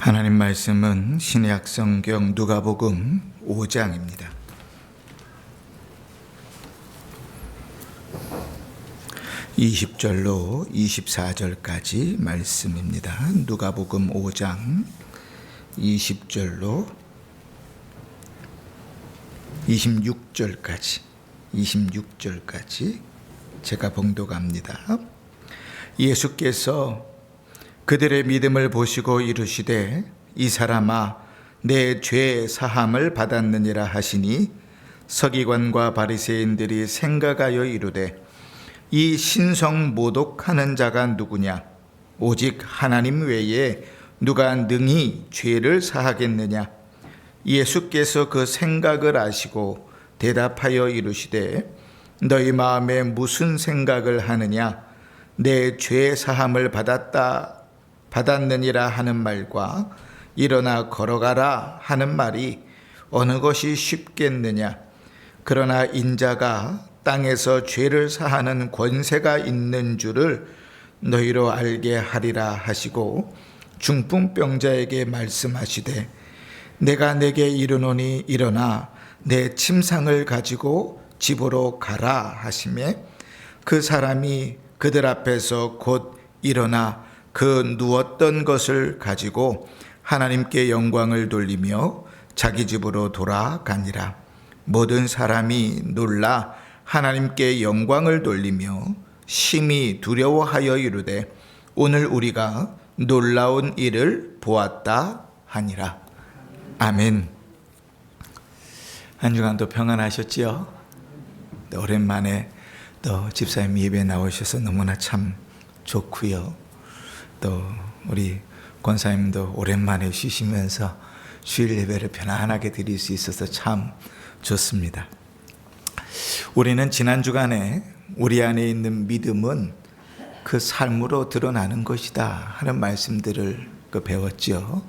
하나님 말씀은 신약 성경 누가복음 5장입니다. 20절로 24절까지 말씀입니다. 누가복음 5장 20절로 26절까지 제가 봉독합니다. 예수께서 그들의 믿음을 보시고 이르시되 이 사람아 내 죄 사함을 받았느니라 하시니 서기관과 바리새인들이 생각하여 이르되 이 신성 모독하는 자가 누구냐 오직 하나님 외에 누가 능히 죄를 사하겠느냐. 예수께서 그 생각을 아시고 대답하여 이르시되 너희 마음에 무슨 생각을 하느냐. 내 죄 사함을 받았느니라 하는 말과 일어나 걸어가라 하는 말이 어느 것이 쉽겠느냐. 그러나 인자가 땅에서 죄를 사하는 권세가 있는 줄을 너희로 알게 하리라 하시고 중풍병자에게 말씀하시되 내가 내게 이르노니 일어나 내 침상을 가지고 집으로 가라 하시매 그 사람이 그들 앞에서 곧 일어나 그 누웠던 것을 가지고 하나님께 영광을 돌리며 자기 집으로 돌아가니라. 모든 사람이 놀라 하나님께 영광을 돌리며 심히 두려워하여 이르되 오늘 우리가 놀라운 일을 보았다 하니라. 아멘. 한 주간도 평안하셨지요? 오랜만에 또 집사님 예배 나오셔서 너무나 참 좋고요. 또 우리 권사님도 오랜만에 쉬시면서 주일 예배를 편안하게 드릴 수 있어서 참 좋습니다. 우리는 지난 주간에 우리 안에 있는 믿음은 그 삶으로 드러나는 것이다 하는 말씀들을 배웠죠.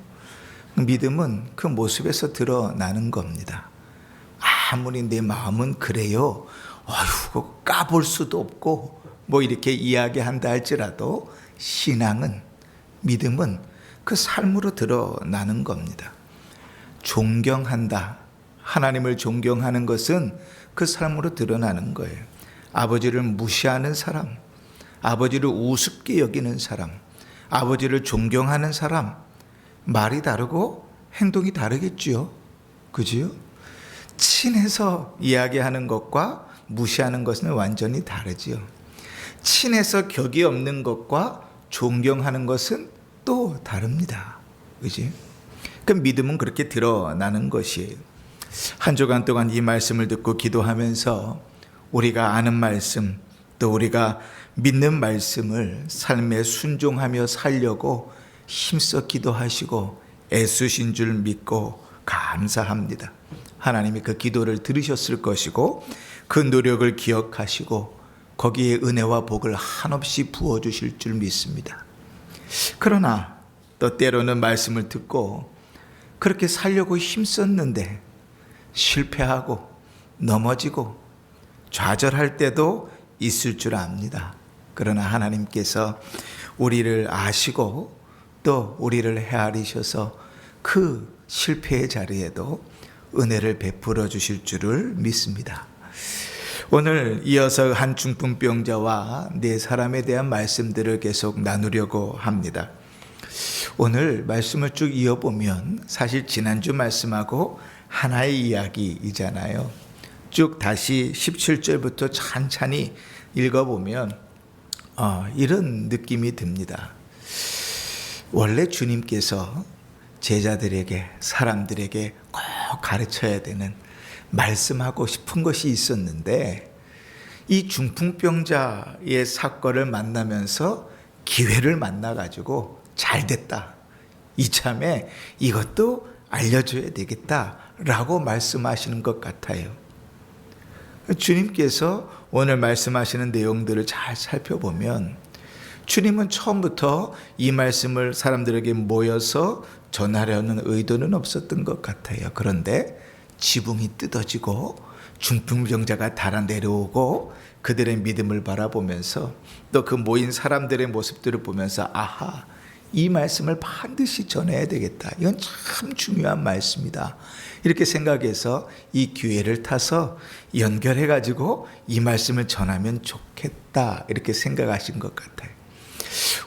믿음은 그 모습에서 드러나는 겁니다. 아무리 내 마음은 그래요. 그거 까볼 수도 없고 이렇게 이야기한다 할지라도 신앙은, 믿음은 그 삶으로 드러나는 겁니다. 존경한다. 하나님을 존경하는 것은 그 삶으로 드러나는 거예요. 아버지를 무시하는 사람, 아버지를 우습게 여기는 사람, 아버지를 존경하는 사람, 말이 다르고 행동이 다르겠지요. 그지요? 친해서 이야기하는 것과 무시하는 것은 완전히 다르지요. 친해서 격이 없는 것과 존경하는 것은 또 다릅니다. 그지? 그 믿음은 그렇게 드러나는 것이에요. 한 주간 동안 이 말씀을 듣고 기도하면서 우리가 아는 말씀, 또 우리가 믿는 말씀을 삶에 순종하며 살려고 힘써 기도하시고 애쓰신 줄 믿고 감사합니다. 하나님이 그 기도를 들으셨을 것이고 그 노력을 기억하시고 거기에 은혜와 복을 한없이 부어주실 줄 믿습니다. 그러나 또 때로는 말씀을 듣고 그렇게 살려고 힘썼는데 실패하고 넘어지고 좌절할 때도 있을 줄 압니다. 그러나 하나님께서 우리를 아시고 또 우리를 헤아리셔서 그 실패의 자리에도 은혜를 베풀어 주실 줄을 믿습니다. 오늘 이어서 한 중풍병자와 네 사람에 대한 말씀들을 계속 나누려고 합니다. 오늘 말씀을 쭉 이어보면 사실 지난주 말씀하고 하나의 이야기이잖아요. 쭉 다시 17절부터 찬찬히 읽어보면 이런 느낌이 듭니다. 원래 주님께서 제자들에게, 사람들에게 꼭 가르쳐야 되는, 말씀하고 싶은 것이 있었는데 이 중풍병자의 사건을 만나면서 기회를 만나가지고 잘 됐다. 이참에 이것도 알려줘야 되겠다라고 말씀하시는 것 같아요. 주님께서 오늘 말씀하시는 내용들을 잘 살펴보면 주님은 처음부터 이 말씀을 사람들에게 모여서 전하려는 의도는 없었던 것 같아요. 그런데 지붕이 뜯어지고 중풍병자가 달아 내려오고 그들의 믿음을 바라보면서 또 그 모인 사람들의 모습들을 보면서 아하, 이 말씀을 반드시 전해야 되겠다. 이건 참 중요한 말씀이다. 이렇게 생각해서 이 기회를 타서 연결해가지고 이 말씀을 전하면 좋겠다. 이렇게 생각하신 것 같아요.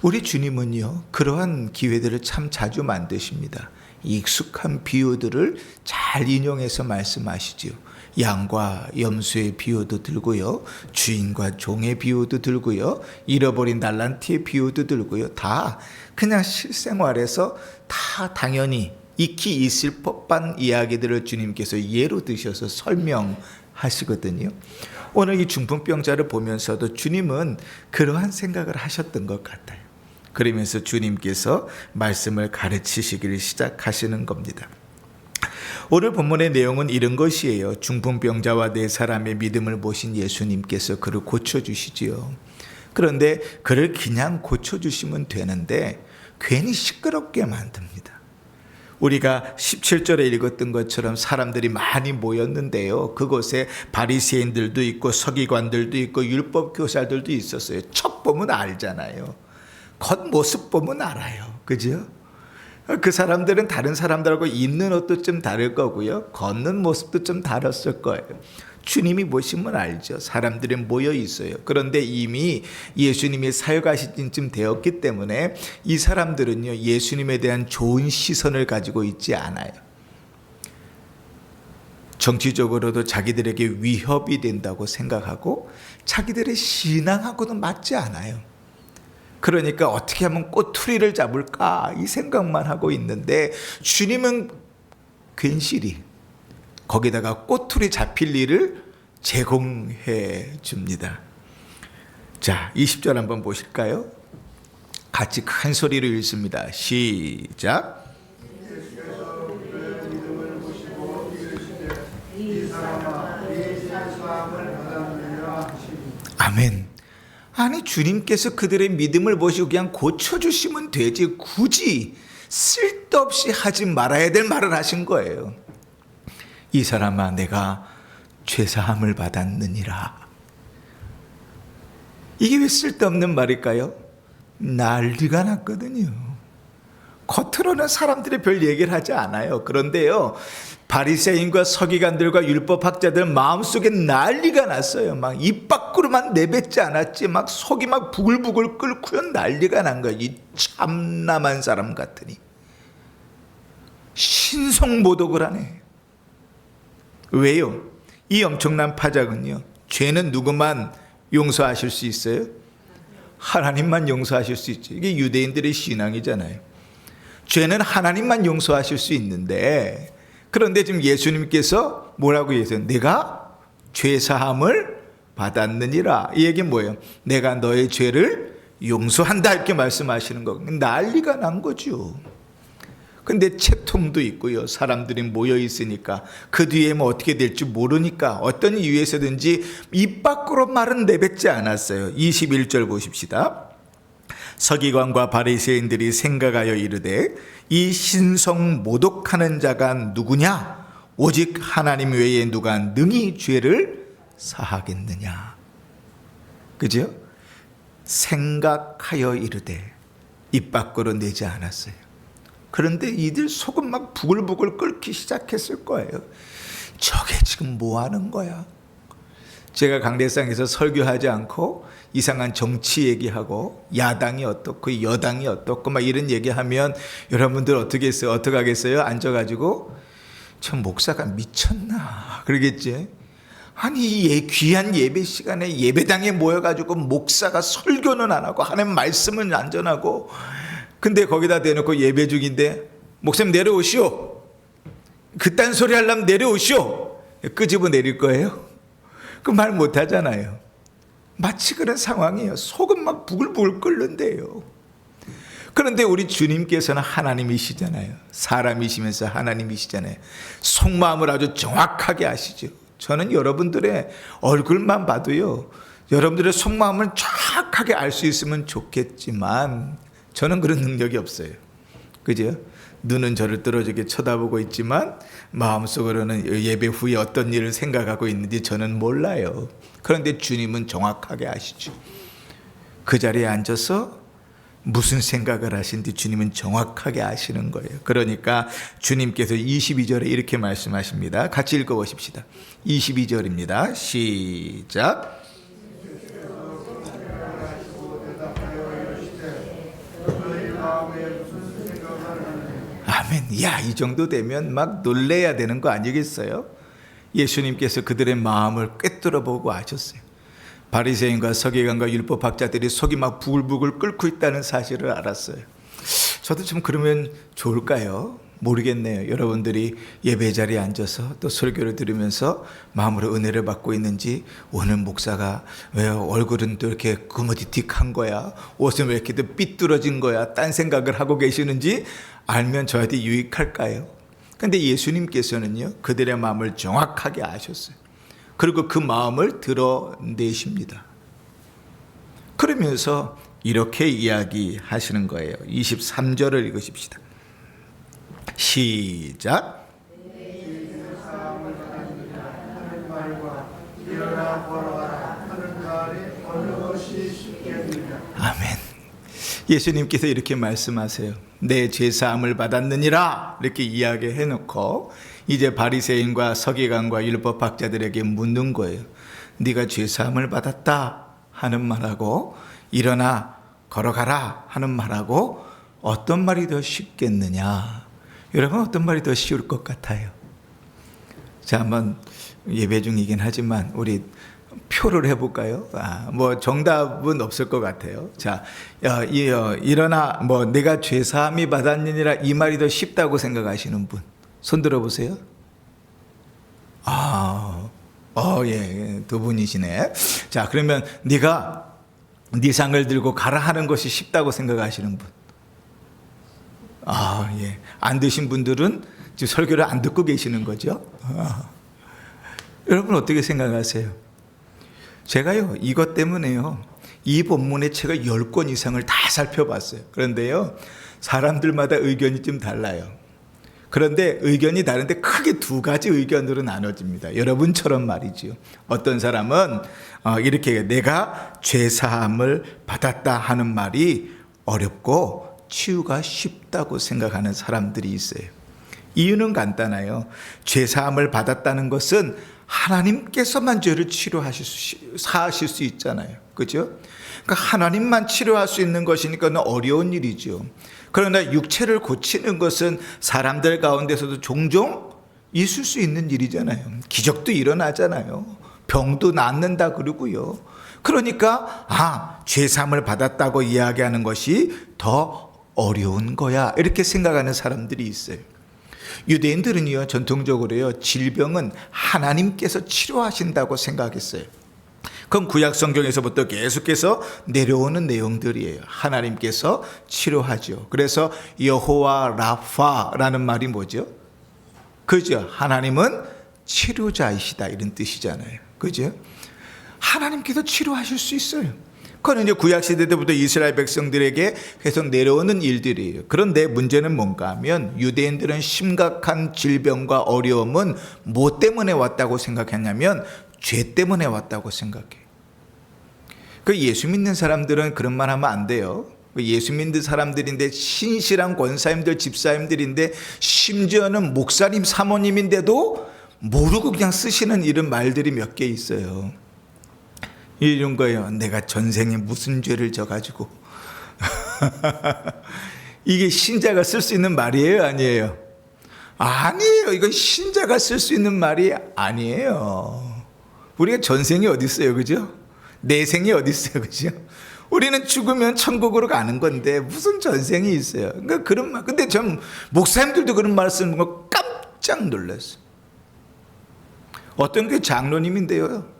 우리 주님은요, 그러한 기회들을 참 자주 만드십니다. 익숙한 비유들을 잘 인용해서 말씀하시지요. 양과 염소의 비유도 들고요, 주인과 종의 비유도 들고요, 잃어버린 달란트의 비유도 들고요. 다 그냥 실생활에서 다 당연히 익히 있을 법한 이야기들을 주님께서 예로 드셔서 설명하시거든요. 오늘 이 중풍병자를 보면서도 주님은 그러한 생각을 하셨던 것 같아요. 그러면서 주님께서 말씀을 가르치시기를 시작하시는 겁니다. 오늘 본문의 내용은 이런 것이에요. 중풍병자와 네 사람의 믿음을 보신 예수님께서 그를 고쳐주시지요. 그런데 그를 그냥 고쳐주시면 되는데 괜히 시끄럽게 만듭니다. 우리가 17절에 읽었던 것처럼 사람들이 많이 모였는데요, 그곳에 바리새인들도 있고 서기관들도 있고 율법교사들도 있었어요. 첫 보면 알잖아요. 겉모습 보면 알아요. 그죠? 그 사람들은 다른 사람들하고 입는 옷도 좀 다를 거고요, 걷는 모습도 좀 다랐을 거예요. 주님이 보시면 알죠. 사람들이 모여 있어요. 그런데 이미 예수님이 사역하신 쯤 되었기 때문에 이 사람들은요, 예수님에 대한 좋은 시선을 가지고 있지 않아요. 정치적으로도 자기들에게 위협이 된다고 생각하고 자기들의 신앙하고는 맞지 않아요. 그러니까 어떻게 하면 꼬투리를 잡을까 이 생각만 하고 있는데 주님은 괜시리 거기다가 꼬투리 잡힐 일을 제공해 줍니다. 자, 20절 한번 보실까요? 같이 큰 소리로 읽습니다. 시작. 아멘. 아니, 주님께서 그들의 믿음을 보시고 그냥 고쳐주시면 되지 굳이 쓸데없이 하지 말아야 될 말을 하신 거예요. 이 사람아, 내가 죄사함을 받았느니라. 이게 왜 쓸데없는 말일까요? 난리가 났거든요. 겉으로는 사람들이 별 얘기를 하지 않아요. 그런데요, 바리새인과 서기관들과 율법학자들 마음속에 난리가 났어요. 막 입 밖으로만 내뱉지 않았지 막 속이 막 부글부글 끓고요, 난리가 난 거예요. 이 참남한 사람 같으니 신성모독을 하네. 왜요? 이 엄청난 파장은요, 죄는 누구만 용서하실 수 있어요? 하나님만 용서하실 수 있죠. 이게 유대인들의 신앙이잖아요. 죄는 하나님만 용서하실 수 있는데, 그런데 지금 예수님께서 뭐라고 얘기했어요? 내가 죄사함을 받았느니라. 이 얘기는 뭐예요? 내가 너의 죄를 용서한다 이렇게 말씀하시는 거. 난리가 난 거죠. 근데 채통도 있고요, 사람들이 모여 있으니까 그 뒤에 뭐 어떻게 될지 모르니까 어떤 이유에서든지 입 밖으로 말은 내뱉지 않았어요. 21절 보십시다. 서기관과 바리새인들이 생각하여 이르되 이 신성 모독하는 자가 누구냐? 오직 하나님 외에 누가 능히 죄를 사하겠느냐. 그죠? 생각하여 이르되 입 밖으로 내지 않았어요. 그런데 이들 속은 막 부글부글 끓기 시작했을 거예요. 저게 지금 뭐 하는 거야? 제가 강대상에서 설교하지 않고 이상한 정치 얘기하고 야당이 어떻고 여당이 어떻고 막 이런 얘기하면 여러분들 어떻게 했어요? 어떻게 하겠어요? 앉아가지고 저 목사가 미쳤나 그러겠지. 아니, 귀한 예배 시간에 예배당에 모여가지고 목사가 설교는 안 하고 하는 말씀은 안 전하고, 근데 거기다 대놓고 예배 중인데 목사님 내려오시오, 그딴 소리 하려면 내려오시오, 끄집어 내릴 거예요? 그 말 못하잖아요. 마치 그런 상황이에요. 속은 막 부글부글 끓는데요. 그런데 우리 주님께서는 하나님이시잖아요. 사람이시면서 하나님이시잖아요. 속마음을 아주 정확하게 아시죠. 저는 여러분들의 얼굴만 봐도요, 여러분들의 속마음을 정확하게 알 수 있으면 좋겠지만 저는 그런 능력이 없어요. 그죠? 눈은 저를 떨어지게 쳐다보고 있지만 마음속으로는 예배 후에 어떤 일을 생각하고 있는지 저는 몰라요. 그런데 주님은 정확하게 아시죠. 그 자리에 앉아서 무슨 생각을 하신지 주님은 정확하게 아시는 거예요. 그러니까 주님께서 22절에 이렇게 말씀하십니다. 같이 읽어보십시다. 22절입니다. 시작. 아멘. 야, 이 정도 되면 막 놀래야 되는 거 아니겠어요? 예수님께서 그들의 마음을 꿰뚫어 보고 아셨어요. 바리새인과 서기관과 율법학자들이 속이 막 부글부글 끓고 있다는 사실을 알았어요. 저도 좀 그러면 좋을까요? 모르겠네요. 여러분들이 예배 자리에 앉아서 또 설교를 들으면서 마음으로 은혜를 받고 있는지, 오늘 목사가 왜 얼굴은 또 이렇게 그머디틱한 거야, 옷은 왜 이렇게 삐뚤어진 거야, 딴 생각을 하고 계시는지 알면 저한테 유익할까요? 근데 예수님께서는요, 그들의 마음을 정확하게 아셨어요. 그리고 그 마음을 드러내십니다. 그러면서 이렇게 이야기하시는 거예요. 23절을 읽으십시다. 시작. 아멘. 예수님께서 이렇게 말씀하세요. 내 죄사함을 받았느니라, 이렇게 이야기해 놓고 이제 바리새인과 서기관과 율법학자들에게 묻는 거예요. 네가 죄사함을 받았다 하는 말하고 일어나 걸어가라 하는 말하고 어떤 말이 더 쉽겠느냐? 여러분, 어떤 말이 더 쉬울 것 같아요? 자, 한번 예배 중이긴 하지만 우리 표를 해볼까요? 뭐 정답은 없을 것 같아요. 자, 일어나 내가 죄사함이 받았느니라, 이 말이 더 쉽다고 생각하시는 분 손 들어보세요. 예, 두 분이시네. 자, 그러면 네가 네 상을 들고 가라 하는 것이 쉽다고 생각하시는 분. 예. 안 드신 분들은 지금 설교를 안 듣고 계시는 거죠. 여러분 어떻게 생각하세요? 제가요, 이것 때문에요, 이 본문의 책을 10권 이상을 다 살펴봤어요. 그런데요, 사람들마다 의견이 좀 달라요. 그런데 의견이 다른데 크게 두 가지 의견으로 나눠집니다. 여러분처럼 말이죠. 어떤 사람은 이렇게 내가 죄사함을 받았다 하는 말이 어렵고 치유가 쉽다고 생각하는 사람들이 있어요. 이유는 간단해요. 죄사함을 받았다는 것은 하나님께서만 죄를 사하실 수 있잖아요. 그죠? 그러니까 하나님만 치료할 수 있는 것이니까 어려운 일이죠. 그러나 육체를 고치는 것은 사람들 가운데서도 종종 있을 수 있는 일이잖아요. 기적도 일어나잖아요. 병도 낫는다 그러고요. 그러니까 죄사함을 받았다고 이야기하는 것이 더 어려운 거야, 이렇게 생각하는 사람들이 있어요. 유대인들은요, 전통적으로요, 질병은 하나님께서 치료하신다고 생각했어요. 그건 구약 성경에서부터 계속해서 내려오는 내용들이에요. 하나님께서 치료하죠. 그래서 여호와 라파라는 말이 뭐죠? 그죠? 하나님은 치료자이시다, 이런 뜻이잖아요. 그죠? 하나님께서 치료하실 수 있어요. 그건 이제 구약 시대 때부터 이스라엘 백성들에게 계속 내려오는 일들이에요. 그런데 문제는 뭔가 하면, 유대인들은 심각한 질병과 어려움은 뭐 때문에 왔다고 생각했냐면 죄 때문에 왔다고 생각해요. 그 예수 믿는 사람들은 그런 말 하면 안 돼요. 예수 믿는 사람들인데, 신실한 권사님들, 집사님들인데, 심지어는 목사님, 사모님인데도 모르고 그냥 쓰시는 이런 말들이 몇 개 있어요. 이런 거예요. 내가 전생에 무슨 죄를 져가지고. 이게 신자가 쓸 수 있는 말이에요, 아니에요? 아니에요. 이건 신자가 쓸 수 있는 말이 아니에요. 우리가 전생이 어디 있어요, 그죠? 내생이 어디 있어요, 그죠? 우리는 죽으면 천국으로 가는 건데 무슨 전생이 있어요? 그러니까 그런 말. 근데 전 목사님들도 그런 말 쓰는 거 깜짝 놀랐어요. 어떤 게 장로님인데요,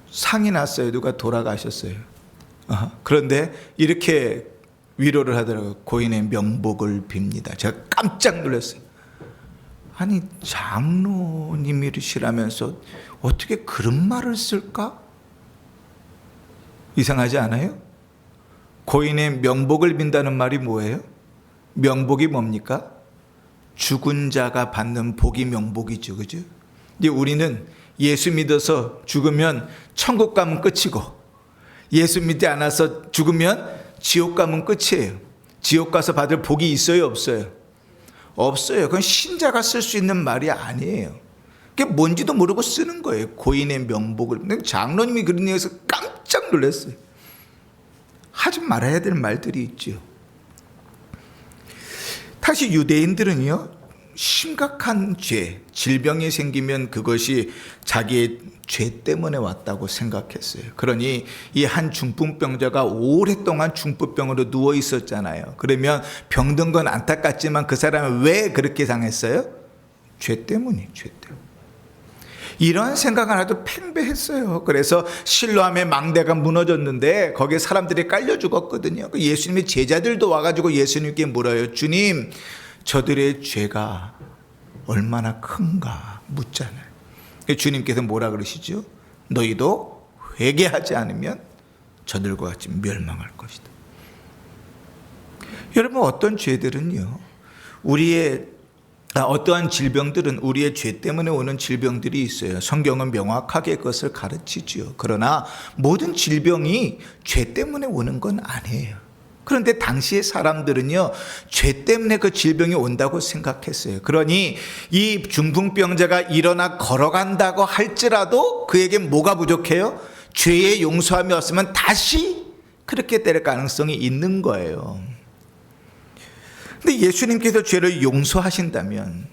상이 났어요. 누가 돌아가셨어요. 그런데 이렇게 위로를 하더라고요. 고인의 명복을 빕니다. 제가 깜짝 놀랐어요. 아니, 장로님이시라면서 어떻게 그런 말을 쓸까? 이상하지 않아요? 고인의 명복을 빈다는 말이 뭐예요? 명복이 뭡니까? 죽은 자가 받는 복이 명복이죠. 그죠? 근데 우리는 예수 믿어서 죽으면 천국 가면 끝이고, 예수 믿지 않아서 죽으면 지옥 가면 끝이에요. 지옥 가서 받을 복이 있어요, 없어요? 없어요. 그건 신자가 쓸 수 있는 말이 아니에요. 그게 뭔지도 모르고 쓰는 거예요. 고인의 명복을. 근데 장로님이 그런 얘기해서 깜짝 놀랐어요. 하지 말아야 될 말들이 있죠. 다시 유대인들은요, 심각한 죄, 질병이 생기면 그것이 자기의 죄 때문에 왔다고 생각했어요. 그러니 이 한 중풍병자가 오랫동안 중풍병으로 누워 있었잖아요. 그러면 병든 건 안타깝지만 그 사람은 왜 그렇게 당했어요? 죄 때문이에요. 죄 때문에. 이런 생각을 아주 팽배했어요. 그래서 실로암의 망대가 무너졌는데 거기에 사람들이 깔려 죽었거든요. 예수님의 제자들도 와가지고 예수님께 물어요. 주님, 저들의 죄가 얼마나 큰가 묻잖아요. 주님께서 뭐라 그러시죠? 너희도 회개하지 않으면 저들과 같이 멸망할 것이다. 여러분, 어떤 죄들은요, 어떠한 질병들은 우리의 죄 때문에 오는 질병들이 있어요. 성경은 명확하게 그것을 가르치죠. 그러나 모든 질병이 죄 때문에 오는 건 아니에요. 그런데 당시의 사람들은요, 죄 때문에 그 질병이 온다고 생각했어요. 그러니 이 중풍병자가 일어나 걸어간다고 할지라도 그에게 뭐가 부족해요? 죄의 용서함이 없으면 다시 그렇게 될 가능성이 있는 거예요. 근데 예수님께서 죄를 용서하신다면,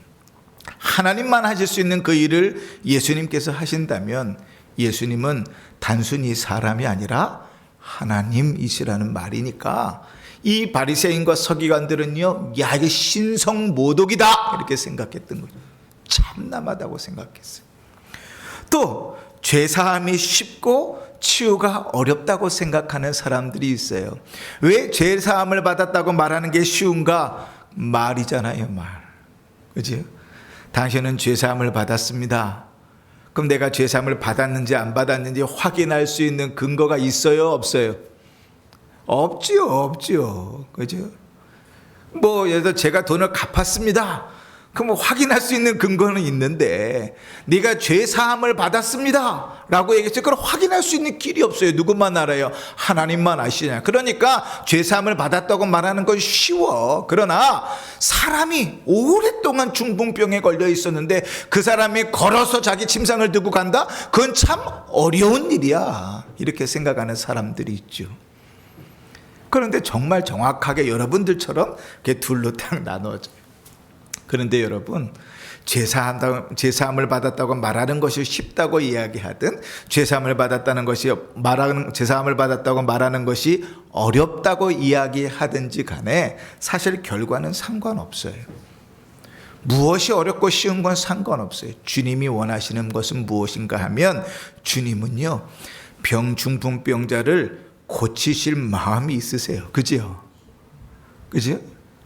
하나님만 하실 수 있는 그 일을 예수님께서 하신다면, 예수님은 단순히 사람이 아니라 하나님이시라는 말이니까 이 바리새인과 서기관들은요, 야, 이게 신성모독이다 이렇게 생각했던 거죠. 참남하다고 생각했어요. 또 죄사함이 쉽고 치유가 어렵다고 생각하는 사람들이 있어요. 왜 죄사함을 받았다고 말하는 게 쉬운가? 말이잖아요, 말. 그죠? 당신은 죄사함을 받았습니다. 그럼 내가 죄사함을 받았는지 안 받았는지 확인할 수 있는 근거가 있어요, 없어요? 없지요. 그죠? 예를 들어 제가 돈을 갚았습니다. 그럼 확인할 수 있는 근거는 있는데, 네가 죄사함을 받았습니다 라고 얘기했죠. 그걸 확인할 수 있는 길이 없어요. 누구만 알아요? 하나님만 아시냐. 그러니까 죄사함을 받았다고 말하는 건 쉬워. 그러나 사람이 오랫동안 중풍병에 걸려 있었는데 그 사람이 걸어서 자기 침상을 들고 간다? 그건 참 어려운 일이야. 이렇게 생각하는 사람들이 있죠. 그런데 정말 정확하게 여러분들처럼 이렇게 둘로 딱 나눠져요. 그런데 여러분, 죄사함을 받았다고 말하는 것이 쉽다고 이야기하든 죄사함을 받았다고 말하는 것이 어렵다고 이야기하든지 간에 사실 결과는 상관없어요. 무엇이 어렵고 쉬운 건 상관없어요. 주님이 원하시는 것은 무엇인가 하면, 주님은요, 중풍병자를 고치실 마음이 있으세요. 그죠?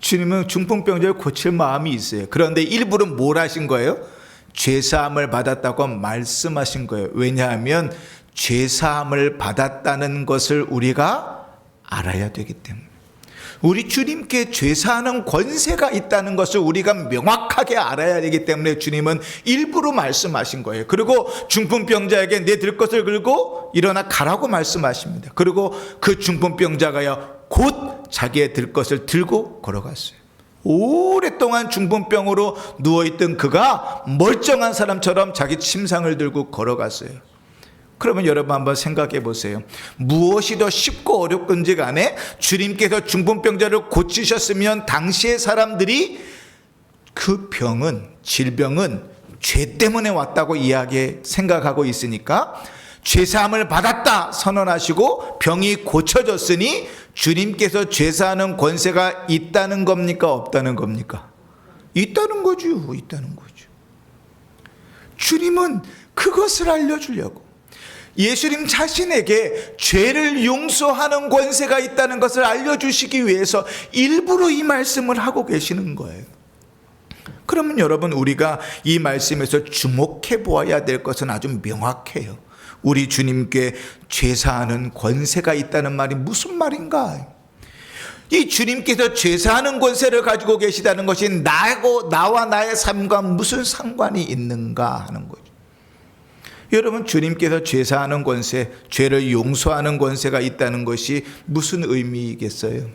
주님은 중풍병자를 고칠 마음이 있어요. 그런데 일부러 뭘 하신 거예요? 죄사함을 받았다고 말씀하신 거예요. 왜냐하면 죄사함을 받았다는 것을 우리가 알아야 되기 때문에. 우리 주님께 죄사하는 권세가 있다는 것을 우리가 명확하게 알아야 되기 때문에 주님은 일부러 말씀하신 거예요. 그리고 중풍병자에게 내 들 것을 들고 일어나 가라고 말씀하십니다. 그리고 그 중풍병자가요, 곧 자기의 들 것을 들고 걸어갔어요. 오랫동안 중풍병으로 누워있던 그가 멀쩡한 사람처럼 자기 침상을 들고 걸어갔어요. 그러면 여러분 한번 생각해 보세요. 무엇이 더 쉽고 어렵건지 간에 주님께서 중풍병자를 고치셨으면 당시의 사람들이 그 질병은 죄 때문에 왔다고 생각하고 있으니까 죄사함을 받았다 선언하시고 병이 고쳐졌으니 주님께서 죄사하는 권세가 있다는 겁니까? 없다는 겁니까? 있다는 거죠. 주님은 그것을 알려주려고, 예수님 자신에게 죄를 용서하는 권세가 있다는 것을 알려주시기 위해서 일부러 이 말씀을 하고 계시는 거예요. 그러면 여러분, 우리가 이 말씀에서 주목해 보아야 될 것은 아주 명확해요. 우리 주님께 죄사하는 권세가 있다는 말이 무슨 말인가? 이 주님께서 죄사하는 권세를 가지고 계시다는 것이 나와 나의 삶과 무슨 상관이 있는가 하는 거죠. 여러분, 주님께서 죄사하는 권세, 죄를 용서하는 권세가 있다는 것이 무슨 의미이겠어요?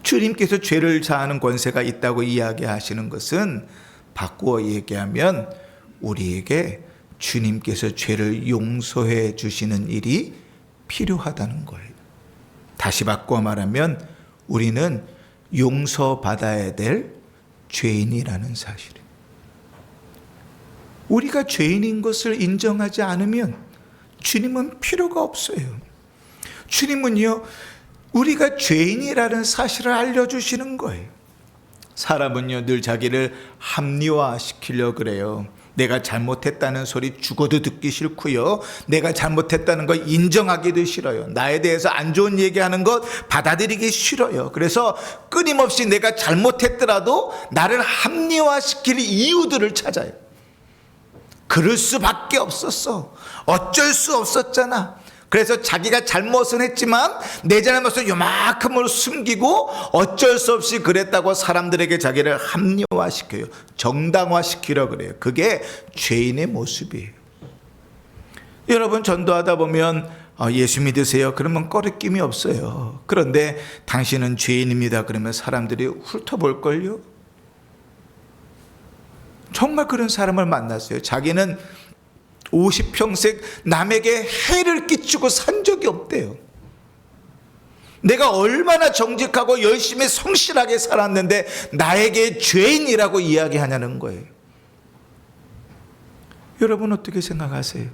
주님께서 죄를 사하는 권세가 있다고 이야기하시는 것은 바꾸어 얘기하면 우리에게 주님께서 죄를 용서해 주시는 일이 필요하다는 거예요. 다시 바꾸어 말하면 우리는 용서받아야 될 죄인이라는 사실이에요. 우리가 죄인인 것을 인정하지 않으면 주님은 필요가 없어요. 주님은요, 우리가 죄인이라는 사실을 알려주시는 거예요. 사람은요, 늘 자기를 합리화시키려고 그래요. 내가 잘못했다는 소리 죽어도 듣기 싫고요, 내가 잘못했다는 걸 인정하기도 싫어요. 나에 대해서 안 좋은 얘기하는 것 받아들이기 싫어요. 그래서 끊임없이 내가 잘못했더라도 나를 합리화시킬 이유들을 찾아요. 그럴 수밖에 없었어, 어쩔 수 없었잖아. 그래서 자기가 잘못은 했지만 내 잘못을 요만큼으로 숨기고 어쩔 수 없이 그랬다고 사람들에게 자기를 합리화시켜요. 정당화시키려고 그래요. 그게 죄인의 모습이에요. 여러분, 전도하다 보면 예수 믿으세요? 그러면 꺼리낌이 없어요. 그런데 당신은 죄인입니다. 그러면 사람들이 훑어볼걸요? 정말 그런 사람을 만났어요. 자기는 50평생 남에게 해를 끼치고 산 적이 없대요. 내가 얼마나 정직하고 열심히 성실하게 살았는데 나에게 죄인이라고 이야기하냐는 거예요. 여러분, 어떻게 생각하세요?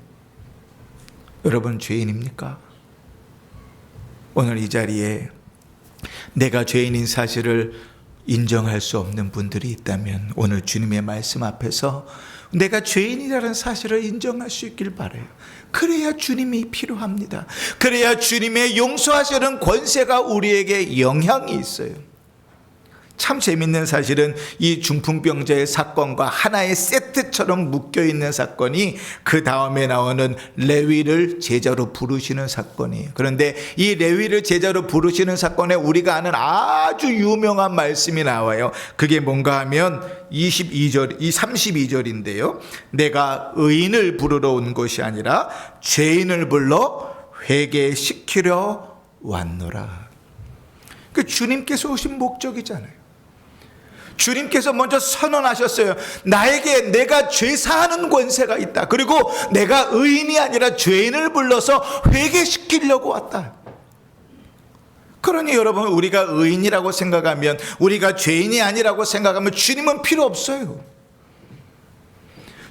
여러분 죄인입니까? 오늘 이 자리에 내가 죄인인 사실을 인정할 수 없는 분들이 있다면 오늘 주님의 말씀 앞에서 내가 죄인이라는 사실을 인정할 수 있길 바라요. 그래야 주님이 필요합니다. 그래야 주님의 용서하시는 권세가 우리에게 영향이 있어요. 참 재밌는 사실은 이 중풍병자의 사건과 하나의 세트처럼 묶여있는 사건이 그 다음에 나오는 레위를 제자로 부르시는 사건이에요. 그런데 이 레위를 제자로 부르시는 사건에 우리가 아는 아주 유명한 말씀이 나와요. 그게 뭔가 하면 32절인데요. 내가 의인을 부르러 온 것이 아니라 죄인을 불러 회개시키려 왔노라. 그 주님께서 오신 목적이잖아요. 주님께서 먼저 선언하셨어요. 나에게 내가 죄사하는 권세가 있다. 그리고 내가 의인이 아니라 죄인을 불러서 회개시키려고 왔다. 그러니 여러분, 우리가 의인이라고 생각하면, 우리가 죄인이 아니라고 생각하면 주님은 필요 없어요.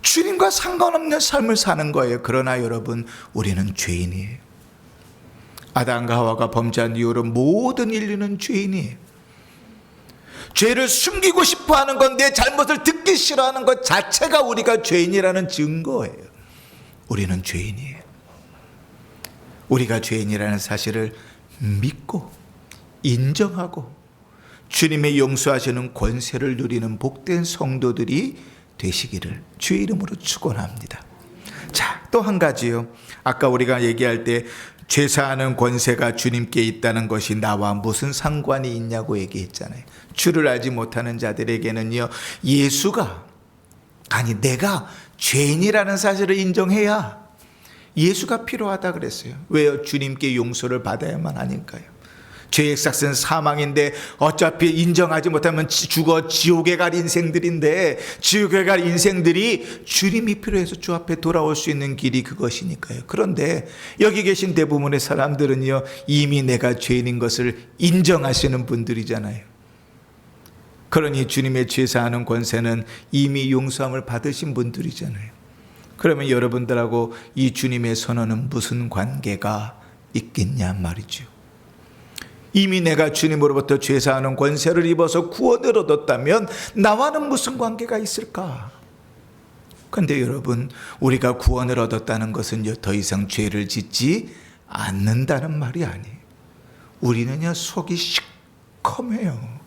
주님과 상관없는 삶을 사는 거예요. 그러나 여러분, 우리는 죄인이에요. 아담과 하와가 범죄한 이후로 모든 인류는 죄인이에요. 죄를 숨기고 싶어하는 건, 내 잘못을 듣기 싫어하는 것 자체가 우리가 죄인이라는 증거예요. 우리는 죄인이에요. 우리가 죄인이라는 사실을 믿고 인정하고 주님의 용서하시는 권세를 누리는 복된 성도들이 되시기를 주의 이름으로 축원합니다. 자, 또 한 가지요. 아까 우리가 얘기할 때 죄사하는 권세가 주님께 있다는 것이 나와 무슨 상관이 있냐고 얘기했잖아요. 주를 알지 못하는 자들에게는요, 예수가, 아니 내가 죄인이라는 사실을 인정해야 예수가 필요하다 그랬어요. 왜요? 주님께 용서를 받아야만 하니까요. 죄의 삭은 사망인데 어차피 인정하지 못하면 죽어 지옥에 갈 인생들인데, 지옥에 갈 인생들이 주님이 필요해서 주 앞에 돌아올 수 있는 길이 그것이니까요. 그런데 여기 계신 대부분의 사람들은요, 이미 내가 죄인인 것을 인정하시는 분들이잖아요. 그러니 주님의 죄사하는 권세는 이미 용서함을 받으신 분들이잖아요. 그러면 여러분들하고 이 주님의 선언은 무슨 관계가 있겠냐 말이죠. 이미 내가 주님으로부터 죄사하는 권세를 입어서 구원을 얻었다면 나와는 무슨 관계가 있을까? 그런데 여러분, 우리가 구원을 얻었다는 것은 더 이상 죄를 짓지 않는다는 말이 아니에요. 우리는요, 속이 시커매요.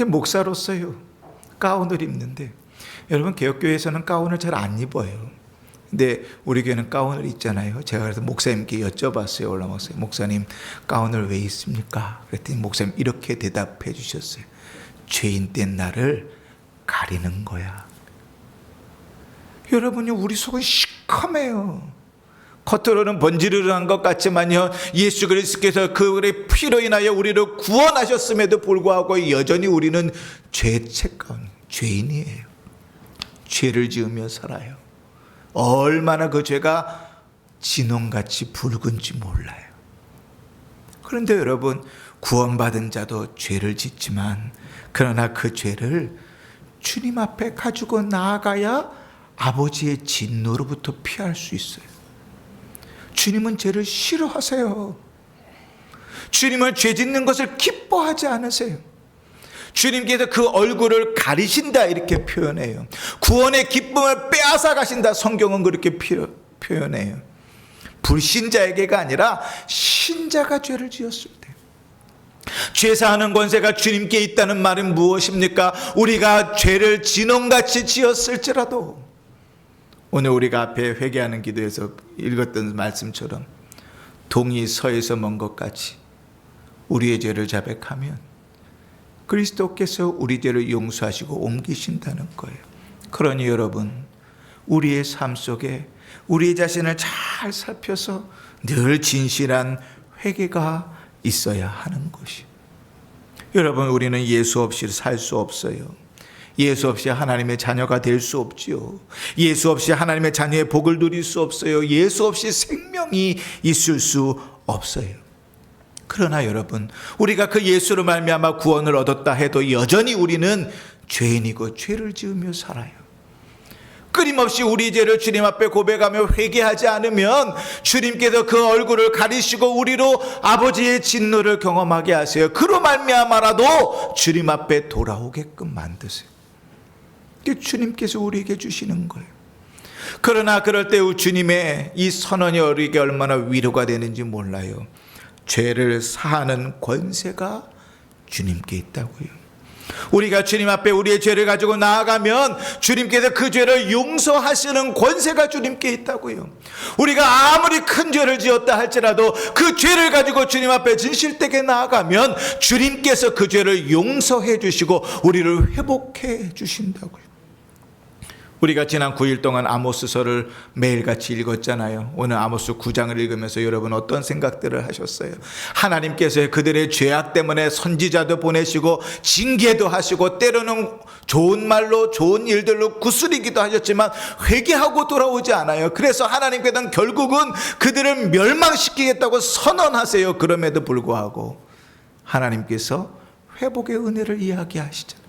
목사로서요, 가운을 입는데, 여러분 개혁교회에서는 가운을 잘 안 입어요. 근데 우리 교회는 가운을 입잖아요. 제가 그래서 목사님께 여쭤봤어요. 올라 목사님 가운을 왜 입습니까? 그랬더니 목사님 이렇게 대답해 주셨어요. 죄인 된 나를 가리는 거야. 여러분이 우리 속은 시커매요. 겉으로는 번지르르한 것 같지만요, 예수 그리스도께서 그의 피로 인하여 우리를 구원하셨음에도 불구하고 여전히 우리는 죄책 가운데 죄인이에요. 죄를 지으며 살아요. 얼마나 그 죄가 진홍같이 붉은지 몰라요. 그런데 여러분, 구원받은 자도 죄를 짓지만 그러나 그 죄를 주님 앞에 가지고 나아가야 아버지의 진노로부터 피할 수 있어요. 주님은 죄를 싫어하세요. 주님은 죄 짓는 것을 기뻐하지 않으세요. 주님께서 그 얼굴을 가리신다 이렇게 표현해요. 구원의 기쁨을 빼앗아 가신다, 성경은 그렇게 표현해요. 불신자에게가 아니라 신자가 죄를 지었을 때, 죄사하는 권세가 주님께 있다는 말은 무엇입니까? 우리가 죄를 진홍같이 지었을지라도, 오늘 우리가 앞에 회개하는 기도에서 읽었던 말씀처럼 동이 서에서 먼 것 같이 우리의 죄를 자백하면 그리스도께서 우리 죄를 용서하시고 옮기신다는 거예요. 그러니 여러분, 우리의 삶 속에 우리 자신을 잘 살펴서 늘 진실한 회개가 있어야 하는 것이. 여러분, 우리는 예수 없이 살 수 없어요. 예수 없이 하나님의 자녀가 될 수 없지요. 예수 없이 하나님의 자녀의 복을 누릴 수 없어요. 예수 없이 생명이 있을 수 없어요. 그러나 여러분, 우리가 그 예수로 말미암아 구원을 얻었다 해도 여전히 우리는 죄인이고 죄를 지으며 살아요. 끊임없이 우리 죄를 주님 앞에 고백하며 회개하지 않으면 주님께서 그 얼굴을 가리시고 우리로 아버지의 진노를 경험하게 하세요. 그로 말미암아라도 주님 앞에 돌아오게끔 만드세요. 이게 주님께서 우리에게 주시는 거예요. 그러나 그럴 때 주님의 이 선언이 우리에게 얼마나 위로가 되는지 몰라요. 죄를 사하는 권세가 주님께 있다고요. 우리가 주님 앞에 우리의 죄를 가지고 나아가면 주님께서 그 죄를 용서하시는 권세가 주님께 있다고요. 우리가 아무리 큰 죄를 지었다 할지라도 그 죄를 가지고 주님 앞에 진실되게 나아가면 주님께서 그 죄를 용서해 주시고 우리를 회복해 주신다고요. 우리가 지난 9일 동안 아모스서를 매일같이 읽었잖아요. 오늘 아모스 9장을 읽으면서 여러분 어떤 생각들을 하셨어요? 하나님께서 그들의 죄악 때문에 선지자도 보내시고 징계도 하시고 때로는 좋은 말로 좋은 일들로 구슬이기도 하셨지만 회개하고 돌아오지 않아요. 그래서 하나님께서는 결국은 그들을 멸망시키겠다고 선언하세요. 그럼에도 불구하고 하나님께서 회복의 은혜를 이야기하시잖아요.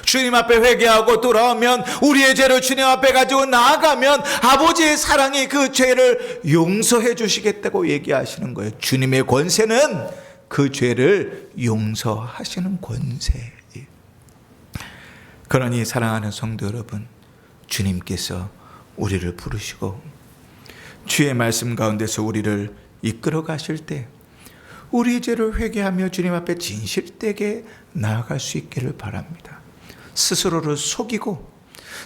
주님 앞에 회개하고 돌아오면 우리의 죄를 주님 앞에 가지고 나아가면 아버지의 사랑이 그 죄를 용서해 주시겠다고 얘기하시는 거예요. 주님의 권세는 그 죄를 용서하시는 권세예요. 그러니 사랑하는 성도 여러분, 주님께서 우리를 부르시고 주의 말씀 가운데서 우리를 이끌어 가실 때 우리의 죄를 회개하며 주님 앞에 진실되게 나아갈 수 있기를 바랍니다. 스스로를 속이고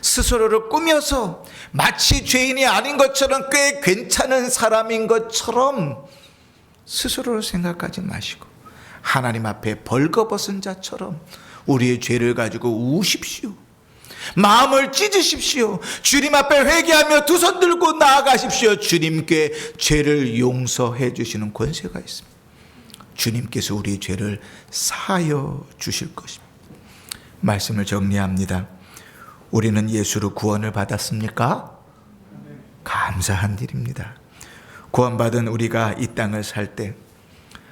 스스로를 꾸며서 마치 죄인이 아닌 것처럼 꽤 괜찮은 사람인 것처럼 스스로를 생각하지 마시고 하나님 앞에 벌거벗은 자처럼 우리의 죄를 가지고 우십시오. 마음을 찢으십시오. 주님 앞에 회개하며 두 손 들고 나아가십시오. 주님께 죄를 용서해 주시는 권세가 있습니다. 주님께서 우리의 죄를 사하여 주실 것입니다. 말씀을 정리합니다. 우리는 예수로 구원을 받았습니까? 감사한 일입니다. 구원받은 우리가 이 땅을 살 때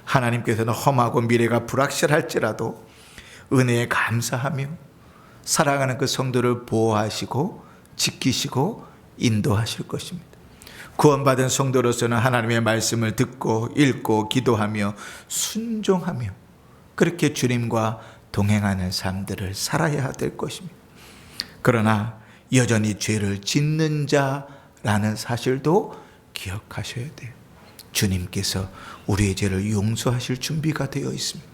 하나님께서는 험하고 미래가 불확실할지라도 은혜에 감사하며 사랑하는 그 성도를 보호하시고 지키시고 인도하실 것입니다. 구원받은 성도로서는 하나님의 말씀을 듣고 읽고 기도하며 순종하며 그렇게 주님과 동행하는 삶들을 살아야 될 것입니다. 그러나 여전히 죄를 짓는 자라는 사실도 기억하셔야 돼요. 주님께서 우리의 죄를 용서하실 준비가 되어 있습니다.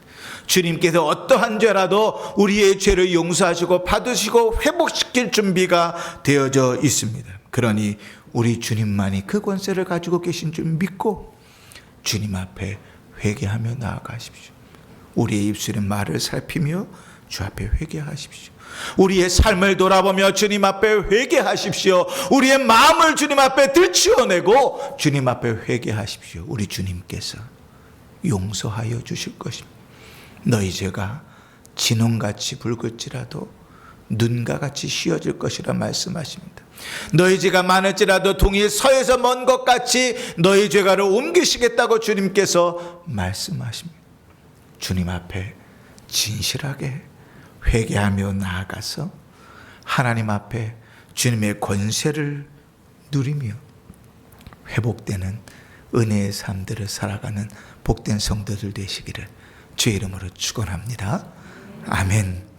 주님께서 어떠한 죄라도 우리의 죄를 용서하시고 받으시고 회복시킬 준비가 되어져 있습니다. 그러니 우리 주님만이 그 권세를 가지고 계신 줄 믿고 주님 앞에 회개하며 나아가십시오. 우리의 입술의 말을 살피며 주 앞에 회개하십시오. 우리의 삶을 돌아보며 주님 앞에 회개하십시오. 우리의 마음을 주님 앞에 들추어내고 주님 앞에 회개하십시오. 우리 주님께서 용서하여 주실 것입니다. 너희 죄가 진홍같이 붉을지라도 눈과 같이 휘어질 것이라 말씀하십니다. 너희 죄가 많을지라도 동이 서에서 먼 것 같이 너희 죄가를 옮기시겠다고 주님께서 말씀하십니다. 주님 앞에 진실하게 회개하며 나아가서 하나님 앞에 주님의 권세를 누리며 회복되는 은혜의 삶들을 살아가는 복된 성도들 되시기를 주의 이름으로 축원합니다. 아멘.